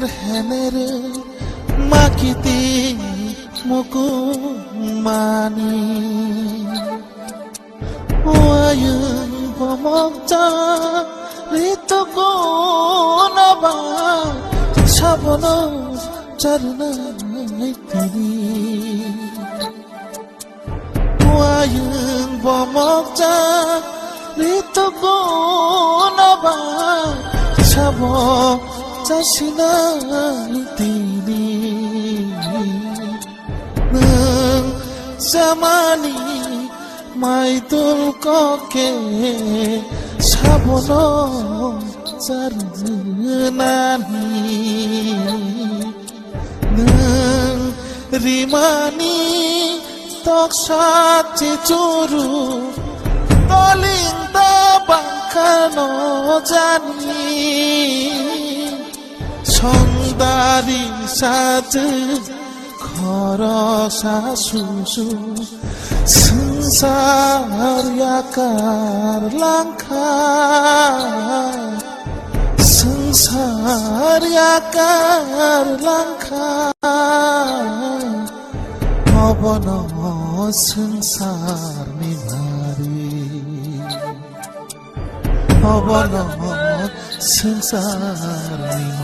হেনের মাকিতি মুকুমানি ওয়ায়ুং বমকজা ঋতুকো নাবা সাবন চারনাই তিনি ওয়ায়ুং বমকজা ঋতুকো নাবা সাব 자신의 띠니 능 자만이 마이돌 거게 사보노 자르나니 능 리마니 떡사지 조루 떨린다 방카노 자니 성다리 사드 걸어사 수수 승사리아까 랑카 승사리아까 랑카 어버너 승사리 마리 어버너 승사리